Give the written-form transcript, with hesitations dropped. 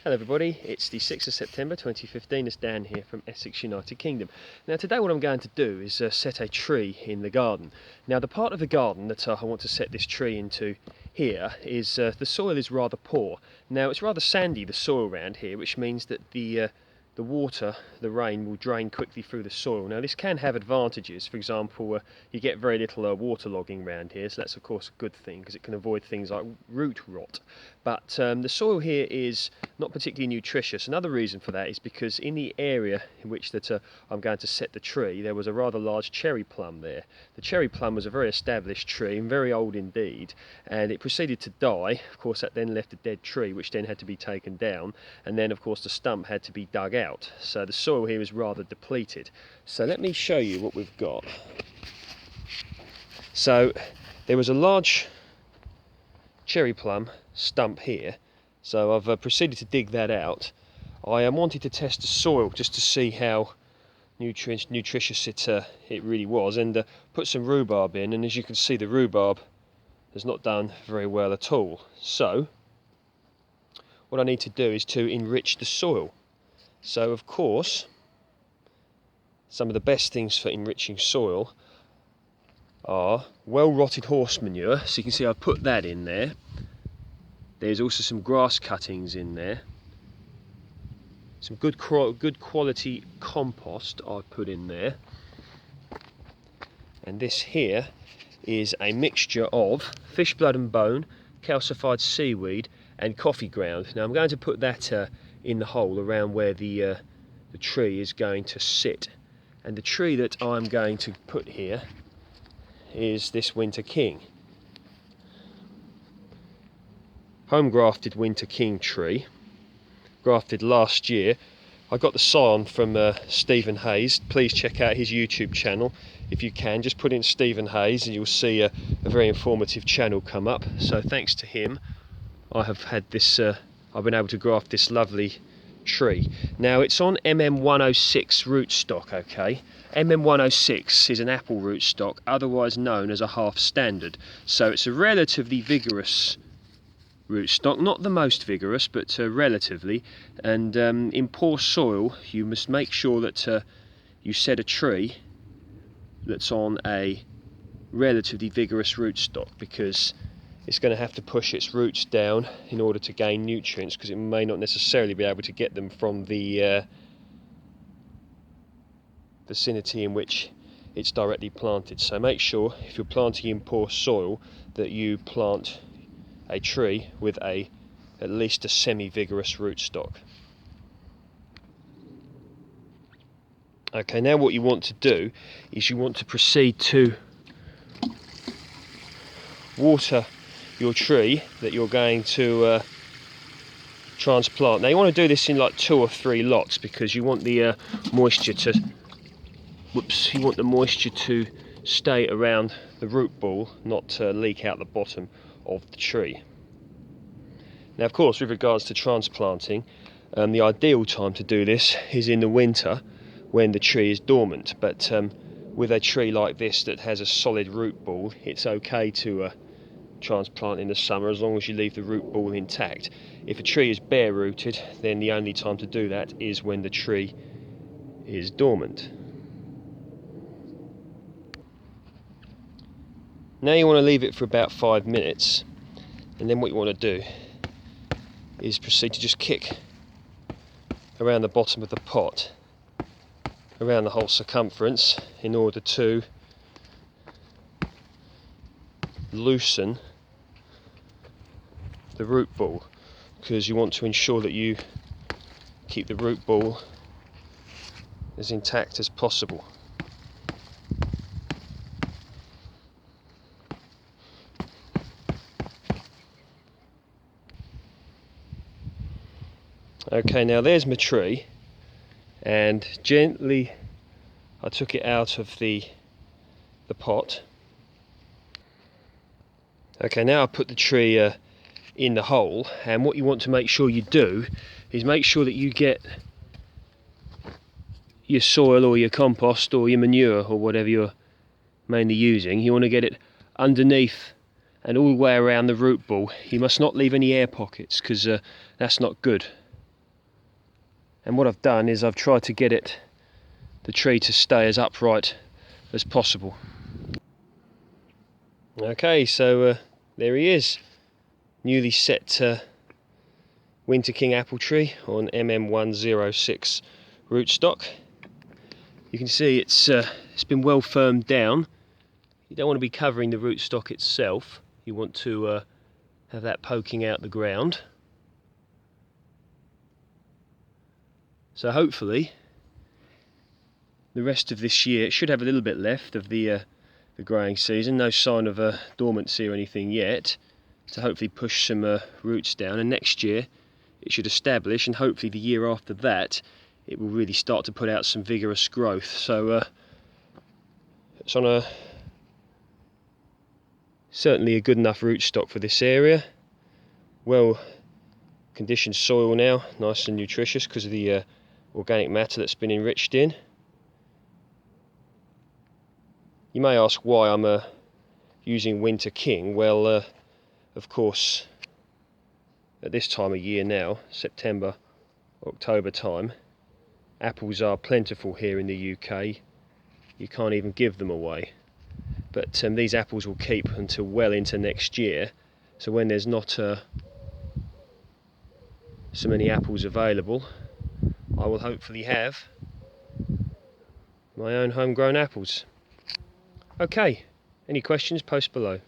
Hello everybody, it's the 6th of September 2015, it's Dan here from Essex, United Kingdom. Now today what I'm going to do is set a tree in the garden. Now the part of the garden that I want to set this tree into here is the soil is rather poor. Now it's rather sandy, the soil around here, which means that the water, the rain, will drain quickly through the soil. Now this can have advantages. For example, you get very little waterlogging around here, so that's of course a good thing because it can avoid things like root rot. But the soil here is not particularly nutritious. Another reason for that is because in the area in which I'm going to set the tree, there was a rather large cherry plum there. The cherry plum was a very established tree and very old indeed, and it proceeded to die. Of course that then left a dead tree which then had to be taken down, and then of course the stump had to be dug out. So the soil here is rather depleted. So let me show you what we've got. So there was a large cherry plum stump here, so I've proceeded to dig that out. I wanted to test the soil just to see how nutritious it really was, and put some rhubarb in, and as you can see the rhubarb has not done very well at all. So what I need to do is to enrich the soil. So of course some of the best things for enriching soil are well rotted horse manure, so you can see I've put that in there. There's also some grass cuttings in there, some good quality compost I've put in there, and this here is a mixture of fish blood and bone, calcified seaweed and coffee ground. Now I'm going to put that in the hole around where the tree is going to sit, and the tree that I'm going to put here is this Winter King, home grafted Winter King tree, grafted last year. I got the scion from Stephen Hayes. Please check out his YouTube channel if you can. Just put in Stephen Hayes and you'll see a very informative channel come up. So thanks to him I have had this I've been able to graft this lovely tree. Now it's on MM106 rootstock, okay? MM106 is an apple rootstock, otherwise known as a half standard. So it's a relatively vigorous rootstock, not the most vigorous, but relatively. And in poor soil, you must make sure that you set a tree that's on a relatively vigorous rootstock, because it's going to have to push its roots down in order to gain nutrients, because it may not necessarily be able to get them from the vicinity in which it's directly planted. So make sure, if you're planting in poor soil, that you plant a tree with at least a semi-vigorous rootstock. Okay, now what you want to do is you want to proceed to water your tree that you're going to transplant. Now you want to do this in like 2 or 3 lots, because you want the moisture to stay around the root ball, not to leak out the bottom of the tree. Now of course, with regards to transplanting, the ideal time to do this is in the winter when the tree is dormant, but with a tree like this that has a solid root ball, it's okay to transplant in the summer as long as you leave the root ball intact. If a tree is bare rooted, then the only time to do that is when the tree is dormant. Now you want to leave it for about 5 minutes, and then what you want to do is proceed to just kick around the bottom of the pot, around the whole circumference, in order to loosen the root ball, because you want to ensure that you keep the root ball as intact as possible. Okay, now there's my tree, and gently I took it out of the pot. Okay, now I put the tree in the hole, and what you want to make sure you do is make sure that you get your soil or your compost or your manure or whatever you're mainly using. You want to get it underneath and all the way around the root ball. You must not leave any air pockets, because that's not good. And what I've done is I've tried to get the tree to stay as upright as possible. Okay, so there he is, newly set Winter King apple tree on MM106 rootstock. You can see it's been well firmed down. You don't want to be covering the rootstock itself. You want to have that poking out the ground. So hopefully the rest of this year, it should have a little bit left of the growing season. No sign of dormancy or anything yet, to hopefully push some roots down, and next year it should establish, and hopefully the year after that it will really start to put out some vigorous growth. So it's on certainly a good enough rootstock for this area. Well conditioned soil now, nice and nutritious because of the organic matter that's been enriched in. You may ask why I'm using Winter King. Well, of course, at this time of year now, September, October time, apples are plentiful here in the UK. You can't even give them away. But these apples will keep until well into next year. So when there's not so many apples available, I will hopefully have my own homegrown apples. Okay, any questions, post below.